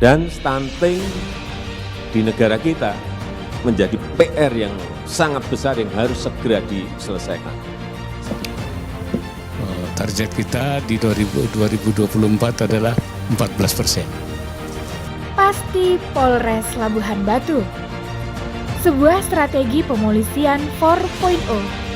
Dan stunting di negara kita menjadi PR yang sangat besar yang harus segera diselesaikan. Target kita di 2024 adalah 14%. Pasti Polres Labuhan Batu. Sebuah strategi pemolisian 4.0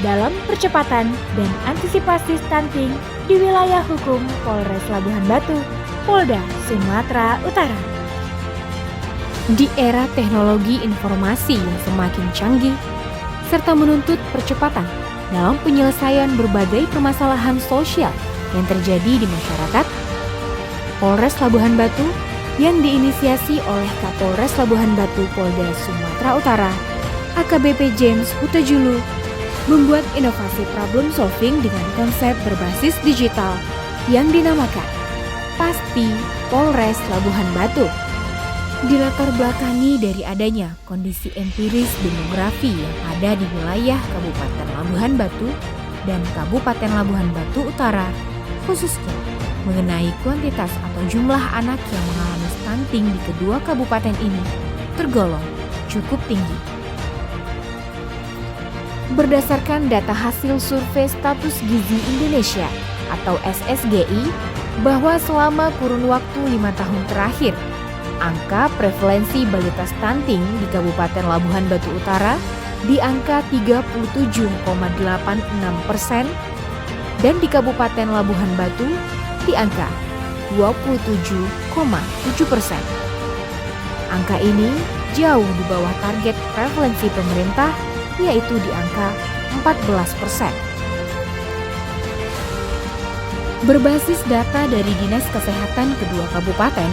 dalam percepatan dan antisipasi stunting di wilayah hukum Polres Labuhan Batu, Polda Sumatera Utara. Di era teknologi informasi yang semakin canggih, serta menuntut percepatan dalam penyelesaian berbagai permasalahan sosial yang terjadi di masyarakat, Polres Labuhan Batu yang diinisiasi oleh Kapolres Labuhan Batu Polda Sumatera Utara, AKBP James Hutajulu, membuat inovasi problem solving dengan konsep berbasis digital yang dinamakan Pasti Polres Labuhan Batu. Dilatar belakangi dari adanya kondisi empiris demografi yang ada di wilayah Kabupaten Labuhan Batu dan Kabupaten Labuhan Batu Utara, khususnya mengenai kuantitas atau jumlah anak yang mengalami stunting di kedua kabupaten ini tergolong cukup tinggi. Berdasarkan data hasil survei status gizi Indonesia atau SSGI, bahwa selama kurun waktu 5 tahun terakhir, angka prevalensi balita stunting di Kabupaten Labuhan Batu Utara di angka 37,86% dan di Kabupaten Labuhan Batu di angka 27,7%. Angka ini jauh di bawah target prevalensi pemerintah, yaitu di angka 14%. Berbasis data dari Dinas Kesehatan kedua kabupaten,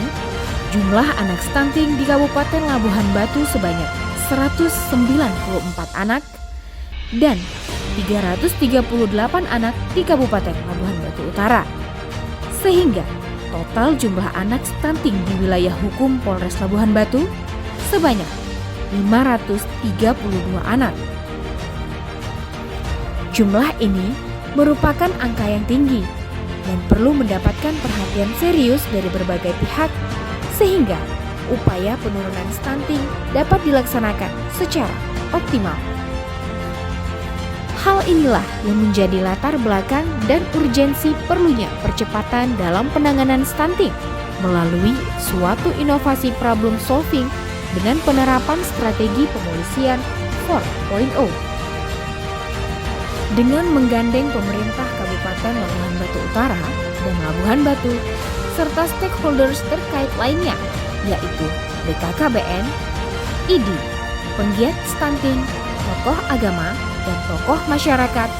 jumlah anak stunting di Kabupaten Labuhan Batu sebanyak 194 anak dan 338 anak di Kabupaten Labuhan Batu Utara. Sehingga total jumlah anak stunting di wilayah hukum Polres Labuhan Batu sebanyak 532 anak. Jumlah ini merupakan angka yang tinggi dan perlu mendapatkan perhatian serius dari berbagai pihak sehingga upaya penurunan stunting dapat dilaksanakan secara optimal. Hal inilah yang menjadi latar belakang dan urgensi perlunya percepatan dalam penanganan stunting melalui suatu inovasi problem solving dengan penerapan strategi pemolisian 4.0. Dengan menggandeng pemerintah Kabupaten Labuhan Batu Utara dan Labuhan Batu serta stakeholders terkait lainnya, yaitu BKKBN, ID, penggiat stunting, tokoh agama, dan tokoh masyarakat,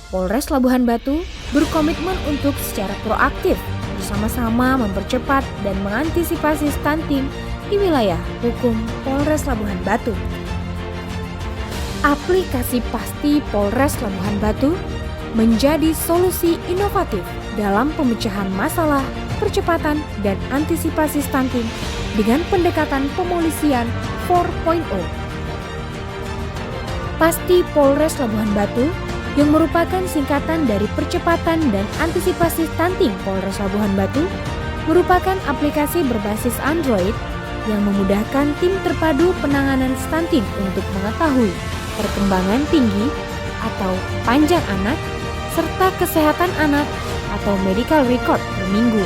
Polres Labuhan Batu berkomitmen untuk secara proaktif bersama-sama mempercepat dan mengantisipasi stunting di wilayah hukum Polres Labuhan Batu. Aplikasi Pasti Polres Labuhan Batu menjadi solusi inovatif dalam pemecahan masalah, percepatan, dan antisipasi stunting dengan pendekatan pemolisian 4.0. Pasti Polres Labuhan Batu yang merupakan singkatan dari percepatan dan antisipasi stunting Polres Labuhan Batu merupakan aplikasi berbasis Android yang memudahkan tim terpadu penanganan stunting untuk mengetahui perkembangan tinggi atau panjang anak, serta kesehatan anak atau medical record per minggu,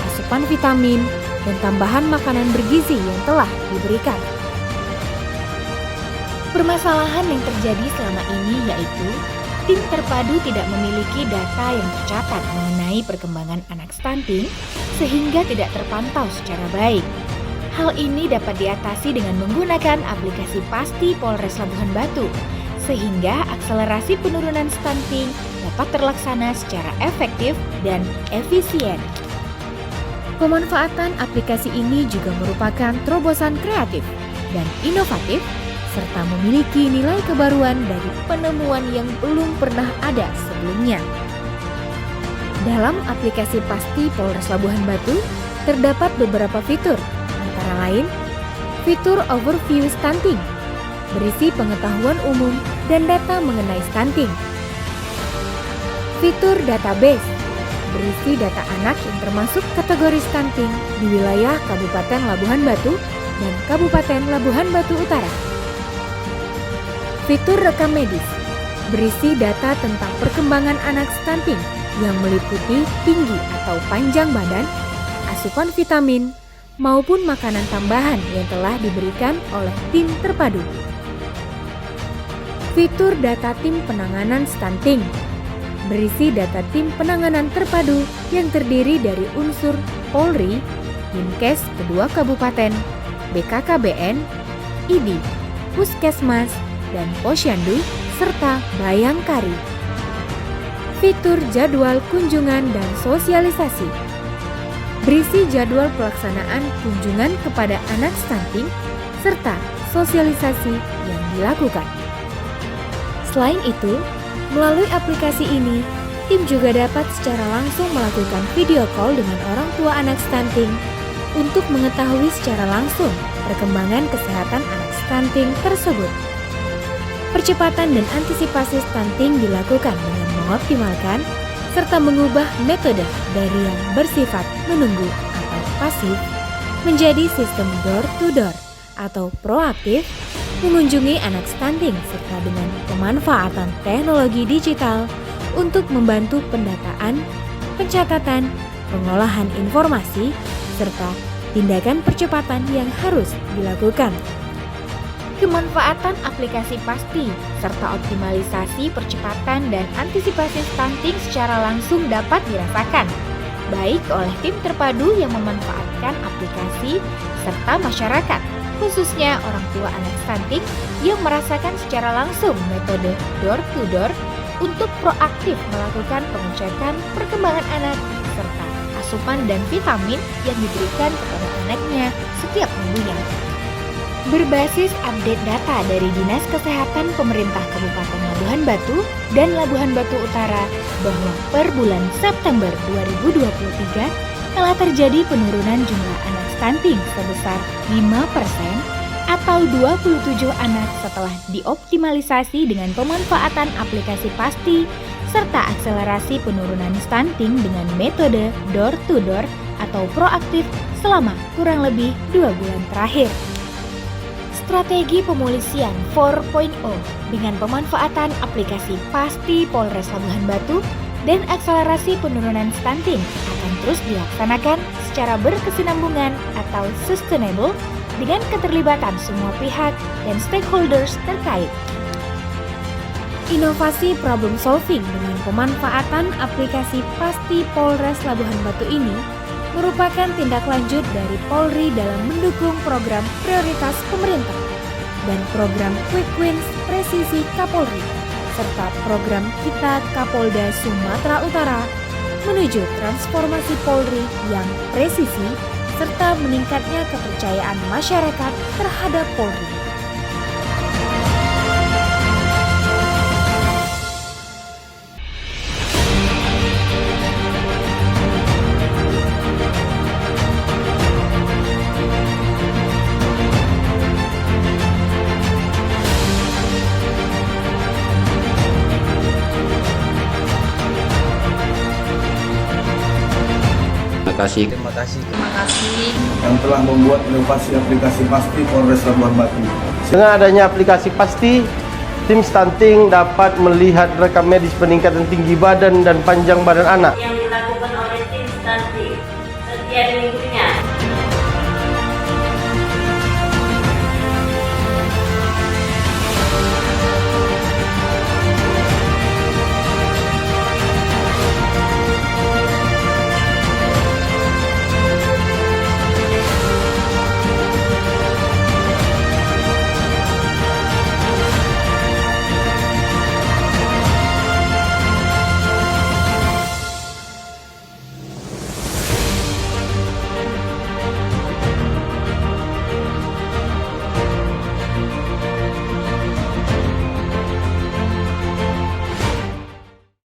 asupan vitamin, dan tambahan makanan bergizi yang telah diberikan. Permasalahan yang terjadi selama ini yaitu tim terpadu tidak memiliki data yang tercatat mengenai perkembangan anak stunting sehingga tidak terpantau secara baik. Hal ini dapat diatasi dengan menggunakan aplikasi Pasti Polres Labuhan Batu, sehingga akselerasi penurunan stunting dapat terlaksana secara efektif dan efisien. Pemanfaatan aplikasi ini juga merupakan terobosan kreatif dan inovatif, serta memiliki nilai kebaruan dari penemuan yang belum pernah ada sebelumnya. Dalam aplikasi Pasti Polres Labuhan Batu, terdapat beberapa fitur, antara lain, fitur Overview Stunting, berisi pengetahuan umum dan data mengenai stunting. Fitur Database, berisi data anak yang termasuk kategori stunting di wilayah Kabupaten Labuhan Batu dan Kabupaten Labuhan Batu Utara. Fitur rekam medis berisi data tentang perkembangan anak stunting yang meliputi tinggi atau panjang badan, asupan vitamin, maupun makanan tambahan yang telah diberikan oleh tim terpadu. Fitur data tim penanganan stunting berisi data tim penanganan terpadu yang terdiri dari unsur Polri, Dinkes kedua kabupaten, BKKBN, ID, Puskesmas, dan Posyandu, serta Bayangkari. Fitur jadwal kunjungan dan sosialisasi berisi jadwal pelaksanaan kunjungan kepada anak stunting serta sosialisasi yang dilakukan. Selain itu, melalui aplikasi ini, tim juga dapat secara langsung melakukan video call dengan orang tua anak stunting untuk mengetahui secara langsung perkembangan kesehatan anak stunting tersebut. Percepatan dan antisipasi stunting dilakukan dengan mengoptimalkan serta mengubah metode dari yang bersifat menunggu atau pasif menjadi sistem door-to-door atau proaktif mengunjungi anak stunting serta dengan pemanfaatan teknologi digital untuk membantu pendataan, pencatatan, pengolahan informasi, serta tindakan percepatan yang harus dilakukan. Kemanfaatan aplikasi PASTI serta optimalisasi percepatan dan antisipasi stunting secara langsung dapat dirasakan, baik oleh tim terpadu yang memanfaatkan aplikasi serta masyarakat, khususnya orang tua anak stunting yang merasakan secara langsung metode door-to-door untuk proaktif melakukan pengecekan perkembangan anak serta asupan dan vitamin yang diberikan kepada anaknya setiap minggunya. Berbasis update data dari Dinas Kesehatan Pemerintah Kabupaten Labuhan Batu dan Labuhan Batu Utara bahwa per bulan September 2023 telah terjadi penurunan jumlah anak stunting sebesar 5% atau 27 anak setelah dioptimalisasi dengan pemanfaatan aplikasi PASTI serta akselerasi penurunan stunting dengan metode door-to-door atau proaktif selama kurang lebih 2 bulan terakhir. Strategi pemolisian 4.0 dengan pemanfaatan aplikasi PASTI Polres Labuhan Batu dan akselerasi penurunan stunting akan terus dilaksanakan secara berkesinambungan atau sustainable dengan keterlibatan semua pihak dan stakeholders terkait. Inovasi problem solving dengan pemanfaatan aplikasi PASTI Polres Labuhan Batu ini merupakan tindak lanjut dari Polri dalam mendukung program prioritas pemerintah dan program Quick Wins Presisi Kapolri serta program Kita Kapolda Sumatera Utara menuju transformasi Polri yang presisi serta meningkatnya kepercayaan masyarakat terhadap Polri. Terima kasih yang telah membuat inovasi aplikasi PASTI Polres Labuhan Batu. Dengan adanya aplikasi PASTI, tim stunting dapat melihat rekam medis peningkatan tinggi badan dan panjang badan anak. Yang dilakukan